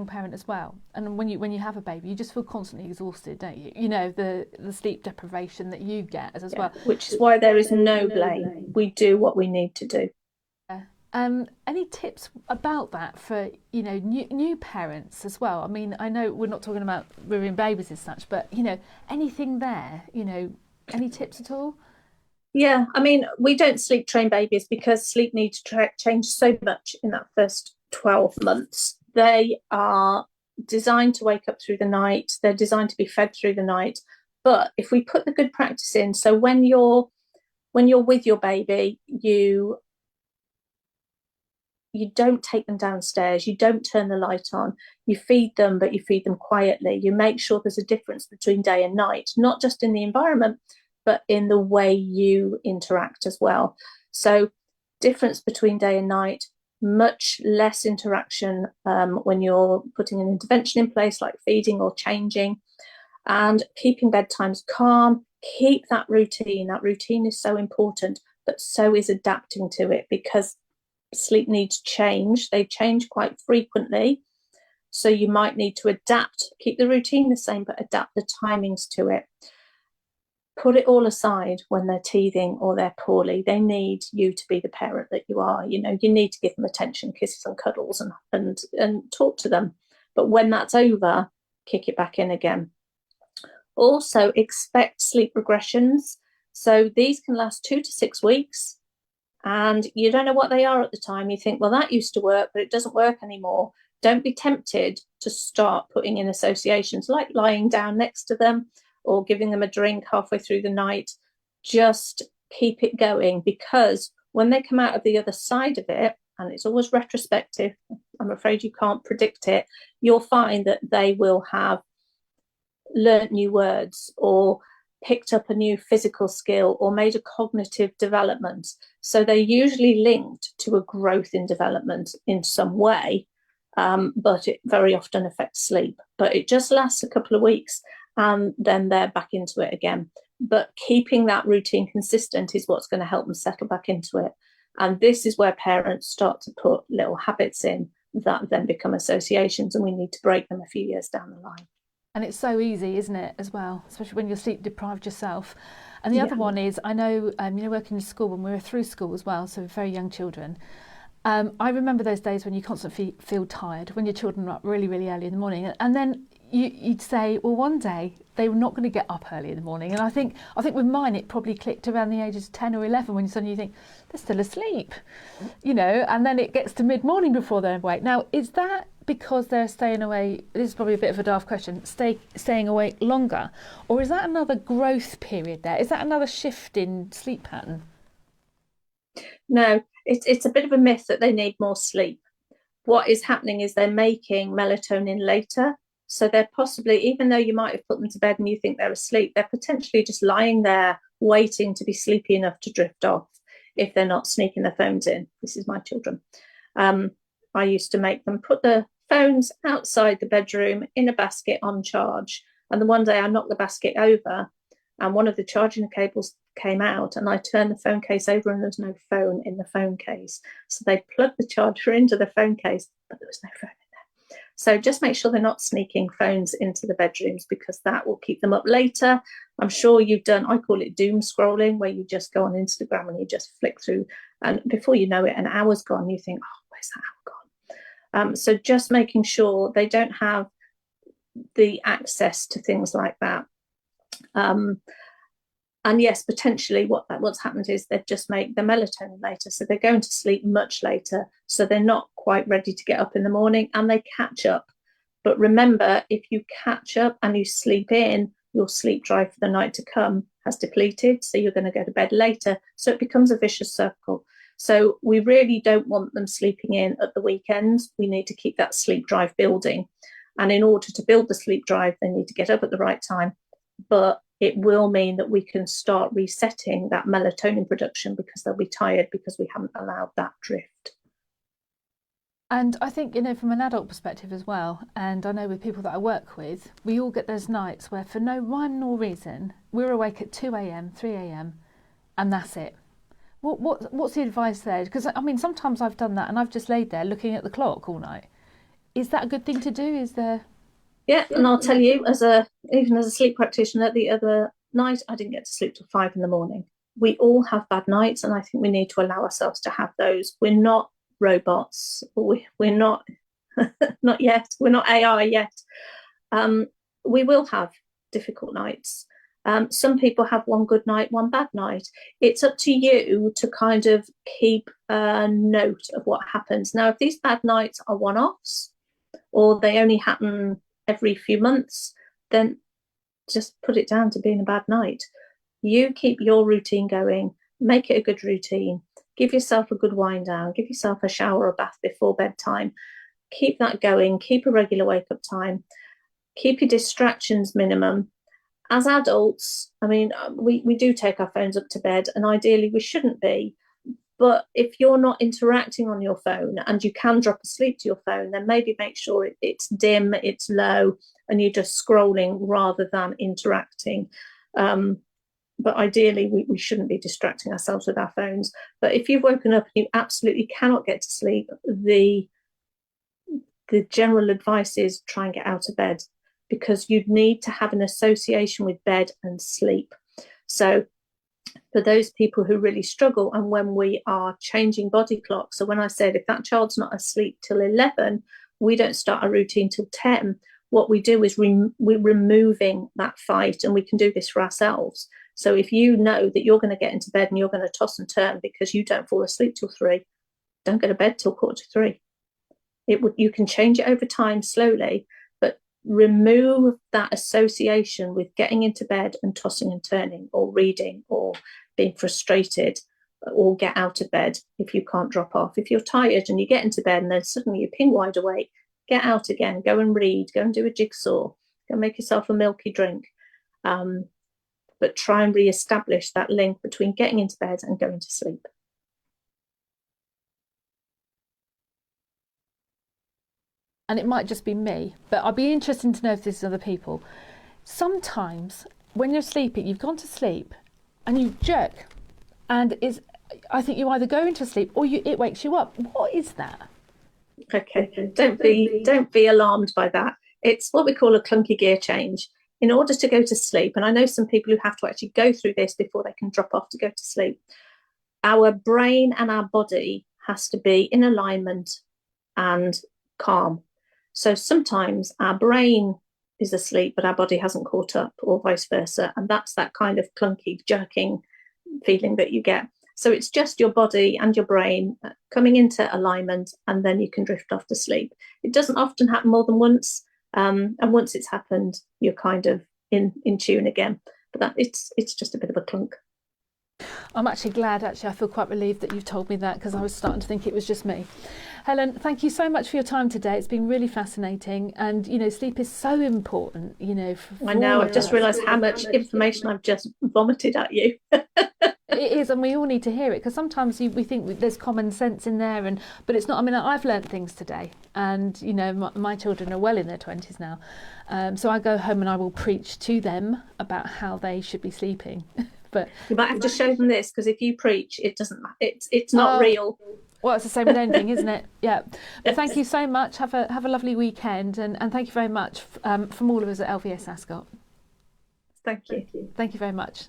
parent as well, and when you have a baby, you just feel constantly exhausted, don't you? The sleep deprivation that you get as well. Which is why there is no blame. We do what we need to do. Any tips about that for new parents as well? I mean, I know we're not talking about rearing babies as such, but anything there? Any tips at all? Yeah, I mean, we don't sleep train babies because sleep needs to change so much in that first 12 months. They are designed to wake up through the night. They're designed to be fed through the night. But if we put the good practice in, so when you're with your baby, you don't take them downstairs, you don't turn the light on, you feed them, but you feed them quietly. You make sure there's a difference between day and night, not just in the environment, but in the way you interact as well. So difference between day and night, much less interaction when you're putting an intervention in place like feeding or changing, and keeping bedtimes calm. Keep that routine. That routine is so important, but so is adapting to it, because sleep needs change. They change quite frequently. So you might need to adapt, keep the routine the same, but adapt the timings to it. Put it all aside when they're teething or they're poorly. They need you to be the parent that you are. You need to give them attention, kisses and cuddles, and talk to them. But when that's over, kick it back in again. Also, expect sleep regressions. So these can last 2 to 6 weeks, and you don't know what they are at the time. You think, well, that used to work, but it doesn't work anymore. Don't be tempted to start putting in associations like lying down next to them or giving them a drink halfway through the night. Just keep it going, because when they come out of the other side of it, and it's always retrospective, I'm afraid you can't predict it, you'll find that they will have learnt new words or picked up a new physical skill or made a cognitive development. So they're usually linked to a growth in development in some way, but it very often affects sleep. But it just lasts a couple of weeks and then they're back into it again. But keeping that routine consistent is what's going to help them settle back into it. And this is where parents start to put little habits in that then become associations, and we need to break them a few years down the line. And it's so easy, isn't it, as well, especially when you're sleep deprived yourself. And the other one is, I know, working in school, when we were through school as well, so very young children, I remember those days when you constantly feel tired, when your children are up really, really early in the morning. And then you'd say, well, one day they were not going to get up early in the morning. And I think with mine, it probably clicked around the ages of 10 or 11 when suddenly you think, they're still asleep, and then it gets to mid-morning before they're awake. Now, is that because they're staying away, this is probably a bit of a daft question, staying awake longer? Or is that another growth period there? Is that another shift in sleep pattern? No, it's a bit of a myth that they need more sleep. What is happening is they're making melatonin later. So they're possibly, even though you might have put them to bed and you think they're asleep, they're potentially just lying there waiting to be sleepy enough to drift off if they're not sneaking their phones in. This is my children. I used to make them put the phones outside the bedroom in a basket on charge. And the one day I knocked the basket over and one of the charging cables came out, and I turned the phone case over and there was no phone in the phone case. So they plugged the charger into the phone case, but there was no phone in there. So just make sure they're not sneaking phones into the bedrooms, because that will keep them up later. I'm sure you've done, I call it doom scrolling, where you just go on Instagram and you just flick through, and before you know it, an hour's gone. You think, oh, where's that hour gone? So just making sure they don't have the access to things like that. And yes, potentially what's happened is they've just made the melatonin later, so they're going to sleep much later, so they're not quite ready to get up in the morning, and they catch up. But remember, if you catch up and you sleep in, your sleep drive for the night to come has depleted, so you're going to go to bed later, so it becomes a vicious circle. So we really don't want them sleeping in at the weekends. We need to keep that sleep drive building, and in order to build the sleep drive, they need to get up at the right time. But it will mean that we can start resetting that melatonin production, because they'll be tired because we haven't allowed that drift. And I think, from an adult perspective as well, and I know with people that I work with, we all get those nights where for no rhyme nor reason, we're awake at 2 a.m, 3 a.m, and that's it. What's the advice there? Because, sometimes I've done that and I've just laid there looking at the clock all night. Is that a good thing to do? Is there... Yeah, and I'll tell you, even as a sleep practitioner, the other night I didn't get to sleep till 5 a.m. We all have bad nights, and I think we need to allow ourselves to have those. We're not robots. We're not, not yet. We're not AI yet. We will have difficult nights. Some people have one good night, one bad night. It's up to you to kind of keep a note of what happens. Now, if these bad nights are one-offs, or they only happen every few months, then just put it down to being a bad night. You keep your routine going, make it a good routine, give yourself a good wind down, give yourself a shower or bath before bedtime, keep that going, keep a regular wake up time, keep your distractions minimum. As adults, we do take our phones up to bed, and ideally we shouldn't be. But if you're not interacting on your phone and you can drop asleep to your phone, then maybe make sure it's dim, it's low, and you're just scrolling rather than interacting. But ideally, we shouldn't be distracting ourselves with our phones. But if you've woken up and you absolutely cannot get to sleep, the general advice is try and get out of bed, because you'd need to have an association with bed and sleep. So for those people who really struggle, and when we are changing body clocks, so when I said if that child's not asleep till 11, we don't start a routine till 10. What we do is we're removing that fight, and we can do this for ourselves. So if you know that you're going to get into bed and you're going to toss and turn because you don't fall asleep till 3, don't go to bed till 2:45. You can change it over time slowly, but remove that association with getting into bed and tossing and turning, or reading, or being frustrated, or get out of bed if you can't drop off. If you're tired and you get into bed and then suddenly you're ping wide awake, get out again, go and read, go and do a jigsaw, go make yourself a milky drink. But try and re-establish that link between getting into bed and going to sleep. And it might just be me, but I'd be interested to know if this is other people. Sometimes when you're sleeping, you've gone to sleep and you jerk, and I think you either go into sleep or it wakes you up. What is that? Okay, don't be alarmed by that. It's what we call a clunky gear change. In order to go to sleep, and I know some people who have to actually go through this before they can drop off to go to sleep, our brain and our body has to be in alignment and calm. So sometimes our brain is asleep, but our body hasn't caught up, or vice versa. And that's that kind of clunky, jerking feeling that you get. So it's just your body and your brain coming into alignment, and then you can drift off to sleep. It doesn't often happen more than once. And once it's happened, you're kind of in tune again. But it's just a bit of a clunk. I'm actually glad, I feel quite relieved that you've told me that, because I was starting to think it was just me. Helen, thank you so much for your time today. It's been really fascinating, and sleep is so important. I know. I've just realised how much information I've just vomited at you. It is, and we all need to hear it, because sometimes we think there's common sense in there, but it's not. I've learnt things today, and my children are well in their 20s now, so I go home and I will preach to them about how they should be sleeping. But you might have to show them this, because if you preach, it doesn't. It's not real. Well, it's the same with anything, isn't it? Yeah. But thank you so much. Have a lovely weekend, and thank you very much from all of us at LVS Ascot. Thank you. Thank you very much.